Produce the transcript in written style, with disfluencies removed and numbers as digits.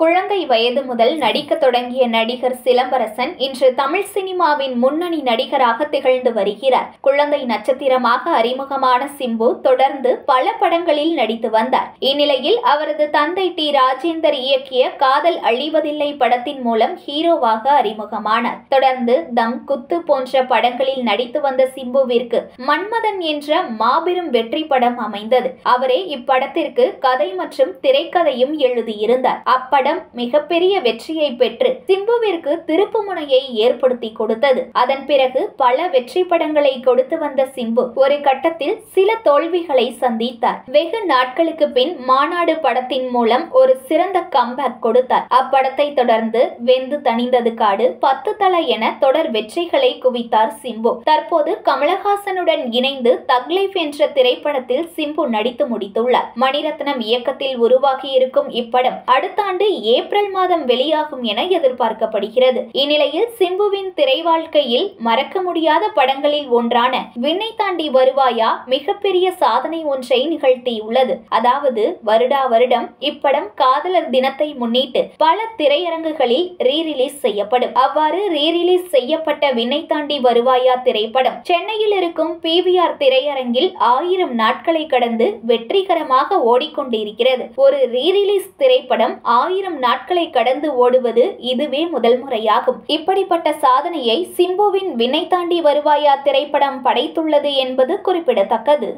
குழந்தை வயது முதல் நடிக்க தொடங்கிய நடிகர் சிலம்பரசன் இன்று தமிழ் சினிமாவின் முன்னணி நடிகராக திகழ்ந்து வருகிறார். குழந்தை நட்சத்திரமாக அறிமுகமான சிம்பு தொடர்ந்து பல படங்களில் நடித்து வந்தார். இந்நிலையில் அவரது தந்தை டி. ராஜேந்தர் இயக்கிய காதல் அழிவதில்லை படத்தின் மூலம் ஹீரோவாக அறிமுகமானார். தொடர்ந்து தம், குத்து போன்ற படங்களில் நடித்து வந்த சிம்புவிற்கு மன்மதன் என்ற மாபெரும் வெற்றி படம் அமைந்தது. அவரே இப்படத்திற்கு கதை மற்றும் திரைக்கதையும் எழுதியிருந்தார். அப்படம் மிகப்பெரிய வெற்றியை பெற்று சிம்புவிற்கு திருப்புமுனையை ஏற்படுத்தி கொடுத்தது. அதன் பிறகு பல வெற்றி படங்களை கொடுத்து வந்த சிம்பு ஒரு கட்டத்தில் சில தோல்விகளை சந்தித்தார். வெகு நாட்களுக்கு பின் மாநாடு படத்தின் மூலம் ஒரு சிறந்த கம்பேக் கொடுத்தார். அப்படத்தை தொடர்ந்து வெந்து தணிந்தது காடு, 10 தல என தொடர் வெற்றிகளை குவித்தார் சிம்பு. தற்போது கமலஹாசனுடன் இணைந்து தக் லைஃப் என்ற திரைப்படத்தில் சிம்பு நடித்து முடித்துள்ளார். மணிரத்னம் இயக்கத்தில் உருவாகி இருக்கும் இப்படம் அடுத்த ஆண்டு ஏப்ரல் மாதம் வெளியாகும் என எதிர்பார்க்கப்படுகிறது. இந்நிலையில் சிம்புவின் திரை வாழ்க்கையில் மறக்க முடியாத படங்களில் ஒன்றான விண்ணை தாண்டி வருவாயா மிகப்பெரிய சாதனை ஒன்றை நிகழ்த்தியுள்ளது. அதாவது வருடா வருடம் இப்படம் காதலர் தினத்தை முன்னிட்டு பல திரையரங்குகளில் ரீரிலீஸ் செய்யப்படும். அவ்வாறு ரீரிலீஸ் செய்யப்பட்ட விண்ணை தாண்டி வருவாயா திரைப்படம் சென்னையில் இருக்கும் PVR திரையரங்கில் 1000 நாட்களை கடந்து வெற்றிகரமாக ஓடிக்கொண்டிருக்கிறது. ஒரு ரீரிலீஸ் திரைப்படம் 1000 நாட்களை கடந்து ஓடுவது இதுவே முதல் முறையாகும். இப்படிப்பட்ட சாதனையை சிம்புவின் விண்ணை தாண்டி வருவாயா திரைப்படம் படைத்துள்ளது என்பது குறிப்பிடத்தக்கது.